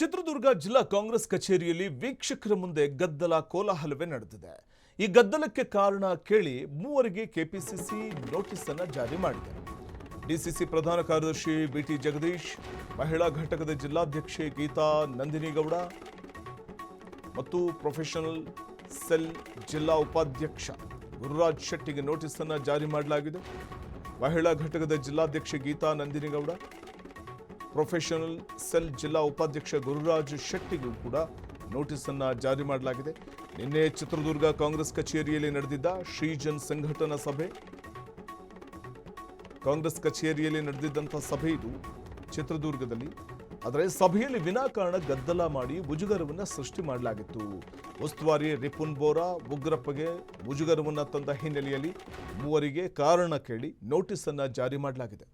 ಚಿತ್ರದುರ್ಗ ಜಿಲ್ಲಾ ಕಾಂಗ್ರೆಸ್ ಕಚೇರಿಯಲ್ಲಿ ವೀಕ್ಷಕರ ಮುಂದೆ ಗದ್ದಲ ಕೋಲಾಹಲವೇ ನಡೆದಿದೆ. ಈ ಗದ್ದಲಕ್ಕೆ ಕಾರಣ ಕೇಳಿ ಮೂವರಿಗೆ ಕೆಪಿಸಿಸಿ ನೋಟಿಸ್ ಅನ್ನು ಜಾರಿ ಮಾಡಿದೆ. ಡಿಸಿಸಿ ಪ್ರಧಾನ ಕಾರ್ಯದರ್ಶಿ ಬಿಟಿ ಜಗದೀಶ್, ಮಹಿಳಾ ಘಟಕದ ಜಿಲ್ಲಾಧ್ಯಕ್ಷೆ ಗೀತಾ ನಂದಿನಿಗೌಡ ಮತ್ತು ಪ್ರೊಫೆಷನಲ್ ಸೆಲ್ ಜಿಲ್ಲಾ ಉಪಾಧ್ಯಕ್ಷ ಗುರುರಾಜ್ ಶೆಟ್ಟಿಗೆ ನೋಟಿಸ್ ಅನ್ನು ಜಾರಿ ಮಾಡಲಾಗಿದೆ. ಮಹಿಳಾ ಘಟಕದ ಜಿಲ್ಲಾಧ್ಯಕ್ಷೆ ಗೀತಾ ನಂದಿನಿಗೌಡ, ಪ್ರೊಫೆಷನಲ್ ಸೆಲ್ ಜಿಲ್ಲಾ ಉಪಾಧ್ಯಕ್ಷ ಗುರುರಾಜ್ ಶೆಟ್ಟಿಗೂ ಕೂಡ ನೋಟಿಸ್ ಅನ್ನು ಜಾರಿ ಮಾಡಲಾಗಿದೆ. ನಿನ್ನೆ ಚಿತ್ರದುರ್ಗ ಕಾಂಗ್ರೆಸ್ ಕಚೇರಿಯಲ್ಲಿ ನಡೆದಿದ್ದ ಶ್ರೀಜನ್ ಸಂಘಟನಾ ಸಭೆ, ಕಾಂಗ್ರೆಸ್ ಕಚೇರಿಯಲ್ಲಿ ನಡೆದಿದ್ದಂತಹ ಸಭೆ ಇದು ಚಿತ್ರದುರ್ಗದಲ್ಲಿ. ಆದರೆ ಸಭೆಯಲ್ಲಿ ವಿನಾಕಾರಣ ಗದ್ದಲ ಮಾಡಿ ಮುಜುಗರವನ್ನು ಸೃಷ್ಟಿ ಮಾಡಲಾಗಿತ್ತು. ಉಸ್ತುವಾರಿ ರಿಪುನ್ ಬೋರಾ ಉಗ್ರಪ್ಪಗೆ ಮುಜುಗರವನ್ನು ತಂದ ಹಿನ್ನೆಲೆಯಲ್ಲಿ ಮೂವರಿಗೆ ಕಾರಣ ಕೇಳಿ ನೋಟಿಸ್ ಅನ್ನು ಜಾರಿ ಮಾಡಲಾಗಿದೆ.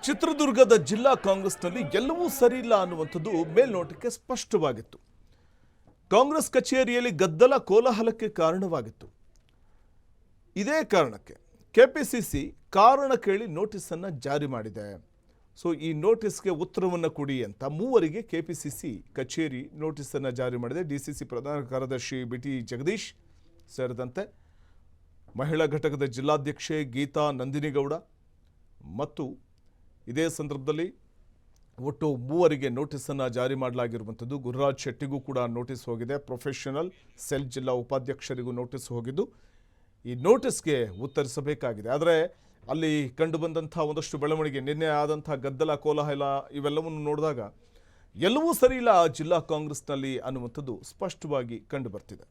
ಚಿತ್ರದುರ್ಗದ ಜಿಲ್ಲಾ ಕಾಂಗ್ರೆಸ್ನಲ್ಲಿ ಎಲ್ಲವೂ ಸರಿಯಿಲ್ಲ ಅನ್ನುವಂಥದ್ದು ಮೇಲ್ನೋಟಕ್ಕೆ ಸ್ಪಷ್ಟವಾಗಿತ್ತು. ಕಾಂಗ್ರೆಸ್ ಕಚೇರಿಯಲ್ಲಿ ಗದ್ದಲ ಕೋಲಾಹಲಕ್ಕೆ ಕಾರಣವಾಗಿತ್ತು. ಇದೇ ಕಾರಣಕ್ಕೆ ಕೆಪಿಸಿಸಿ ಕಾರಣ ಕೇಳಿ ನೋಟಿಸ್ ಅನ್ನು ಜಾರಿ ಮಾಡಿದೆ. ಸೊ ಈ ನೋಟಿಸ್ಗೆ ಉತ್ತರವನ್ನು ಕೊಡಿ ಅಂತ ಮೂವರಿಗೆ ಕೆಪಿಸಿಸಿ ಕಚೇರಿ ನೋಟಿಸ್ ಅನ್ನು ಜಾರಿ ಮಾಡಿದೆ. ಡಿಸಿಸಿ ಪ್ರಧಾನ ಕಾರ್ಯದರ್ಶಿ ಬಿಟಿ ಜಗದೀಶ್ ಸೇರಿದಂತೆ ಮಹಿಳಾ ಘಟಕದ ಜಿಲ್ಲಾಧ್ಯಕ್ಷೆ ಗೀತಾ ನಂದಿನಿಗೌಡ ಮತ್ತು ಇದೇ ಸಂದರ್ಭದಲ್ಲಿ ಒಟ್ಟು ಮೂವರಿಗೆ ನೋಟಿಸನ್ನು ಜಾರಿ ಮಾಡಲಾಗಿರುವಂಥದ್ದು. ಗುರುರಾಜ್ ಶೆಟ್ಟಿಗೂ ಕೂಡ ನೋಟಿಸ್ ಹೋಗಿದೆ. ಪ್ರೊಫೆಷನಲ್ ಸೆಲ್ ಜಿಲ್ಲಾ ಉಪಾಧ್ಯಕ್ಷರಿಗೂ ನೋಟಿಸ್ ಹೋಗಿದ್ದು ಈ ನೋಟಿಸ್ಗೆ ಉತ್ತರಿಸಬೇಕಾಗಿದೆ. ಆದರೆ ಅಲ್ಲಿ ಕಂಡುಬಂದಂಥ ಒಂದಷ್ಟು ಬೆಳವಣಿಗೆ, ನಿನ್ನೆ ಆದಂಥ ಗದ್ದಲ ಕೋಲಾಹಲ ಇವೆಲ್ಲವನ್ನು ನೋಡಿದಾಗ ಎಲ್ಲವೂ ಸರಿಯಿಲ್ಲ ಜಿಲ್ಲಾ ಕಾಂಗ್ರೆಸ್ನಲ್ಲಿ ಅನ್ನುವಂಥದ್ದು ಸ್ಪಷ್ಟವಾಗಿ ಕಂಡುಬರ್ತಿದೆ.